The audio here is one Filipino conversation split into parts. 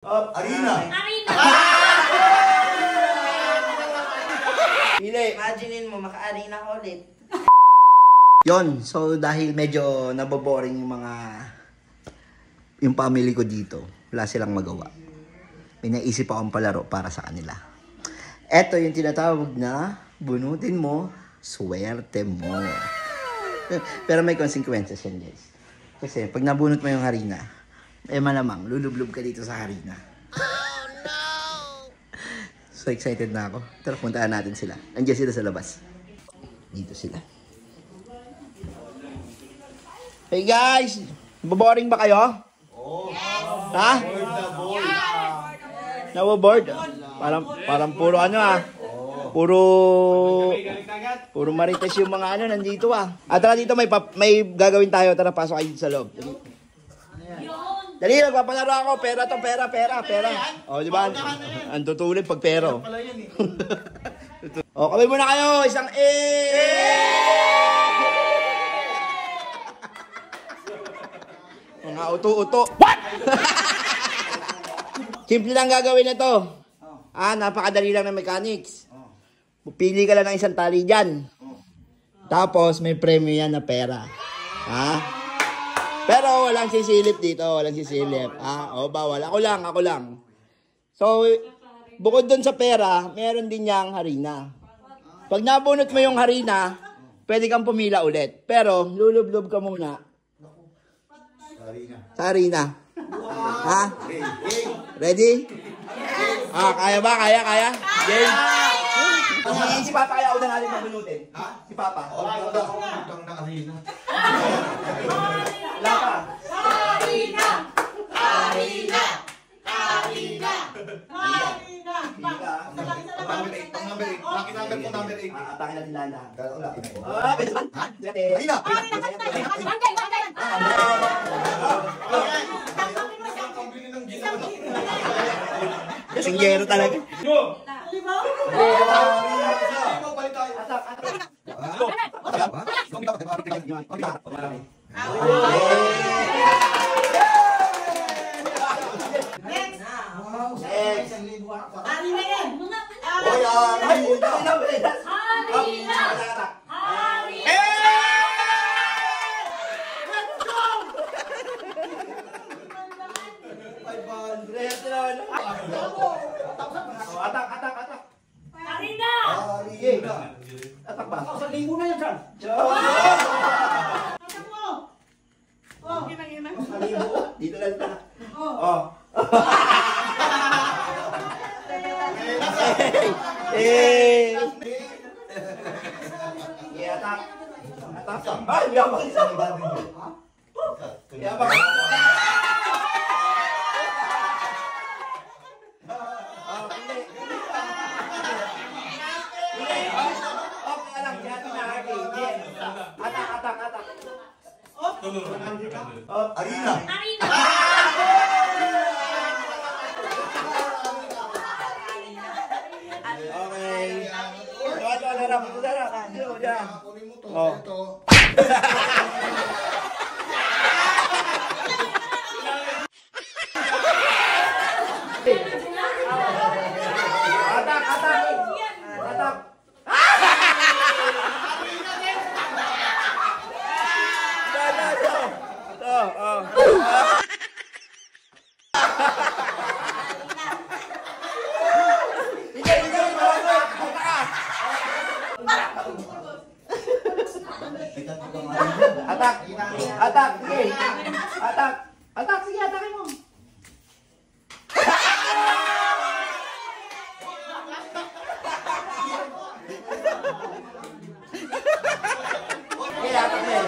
Arena. Pili. Imaginein mo, maka-arena ka ulit. Yon, so dahil medyo naboboring yung family ko dito, wala silang magawa. May naisip akong palaro para sa kanila. Ito yung tinatawag na bunutin mo, swerte mo. Pero may consequences yan, guys. Kasi pag nabunot mo yung harina, malamang lulublob ka dito sa harina. Oh no! So excited na ako. Tara, puntaan natin sila. Andiyan sila sa labas. Dito sila. Hey guys! Boring ba kayo? Oh. Yes! Ha? Naboboard? Parang puro puro marites yung mga nandito At tara dito, may gagawin tayo. Tara, pasok kayo sa loob. Dali, magpapalaro ako. Pera. O, di ba? Ang tutulid pag pero. O, kamay muna kayo. Isang mga uto-uto. What? Simple lang gagawin na to. Napakadali lang ng mechanics. Pupili ka lang ng isang tali dyan. Tapos, may premyo yan na pera. Pero walang sisilip dito, walang sisilip. Bawal. Ako lang. So, bukod dun sa pera, meron din niyang harina. Pag nabunot mo yung harina, pwede kang pumila ulit. Pero, lulublob ka muna. Sa harina. Ready? Kaya ba? Kaya? Game? Si Papa kaya una natin mabunutin. Si Papa. Wala pa. Harina! Atake natin lahat. Kasinggero talaga. Atak. Harina! Atak ba? Sa linggo na yan, Chan. Atak mo! Gina. Dito lang na. Atak. Ay, yabang isa. Yabang. Atak. Arena. Okay. Atak. Atak, sige. Atak, sige, atakin mo. Atak mo.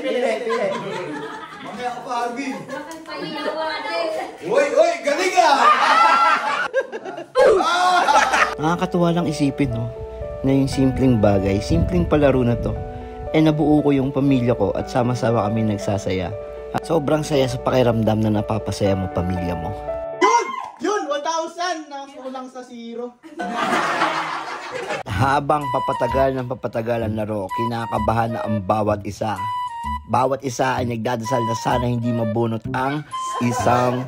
Pili. Mamaya ka pa, Alvin. Uy, galing Nakakatuwa lang isipin, no? Na yung simpleng bagay, simpleng palaro na to, nabuo ko yung pamilya ko at sama-sama kami nagsasaya Sobrang saya sa pakiramdam na napapasaya mo pamilya mo. Yun! 1,000! Nakulang sa zero. Habang papatagal ng papatagal ang laro, kinakabahan na ang bawat isa. Bawat isa ay nagdadasal na sana hindi mabunot ang 1,000.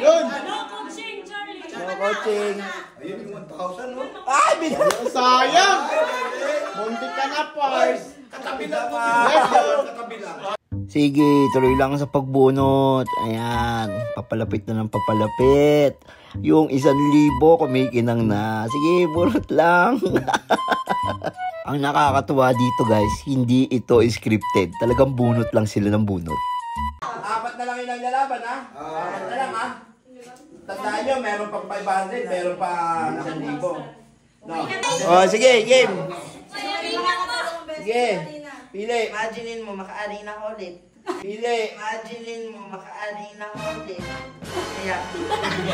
Yun! No coaching. Ayun yung 1,000, no? Ay, bilang! Sayang! Muntik ka na, Pars! Katabi lang po. Let's go! Katabi lang. Sige, tuloy lang sa pagbunot. Ayan, papalapit na ng papalapit. Yung 1,000 kumikinang na. Sige, bunot lang. Ang nakakatuwa dito guys, hindi ito scripted. Talagang bunot lang sila ng bunot. 4 na lang yung naglalaban, ha? 4 na lang, ha? Tandaan nyo, meron pang 500, meron pa 1,000. No. Oh, sige, game. Sige, pili. Imaginein mo, maka-arena ka ulit. Pili. Imaginein mo, maka-arena ka ulit. Kaya,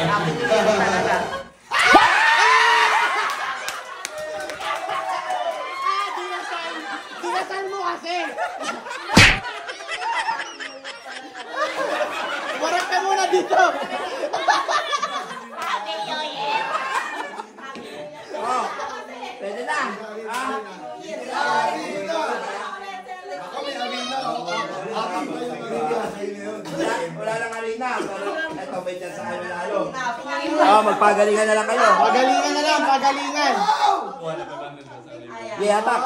happy new year talaga. Dinasal mo kasi! Warap ka muna dito! Oh, pwede na. Ha? Wala nang arena. Pero ito, may chance kayo manalo. Oh, magpagalingan na lang kayo. Pagalingan na lang, pagalingan! Yeah, attack.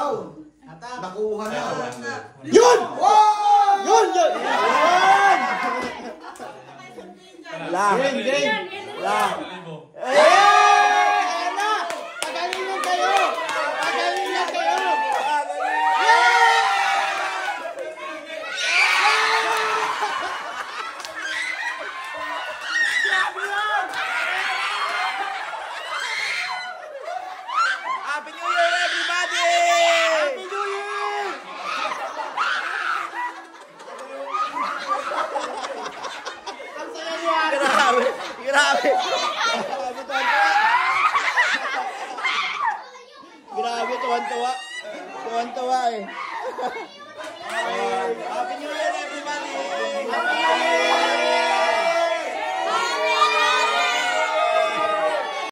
Nakuha na. Yun! Yun! Yun! Yun! Lang. Game, game! Lang. Ayan na! Pagalingan kayo! Pagalingan kayo! Happy New Year, everybody! Happy New Year! Ang saya niya! Grabe, grabe. Grabe, tuwan-tuwa. Tuwan-tuwa eh. Happy New Year!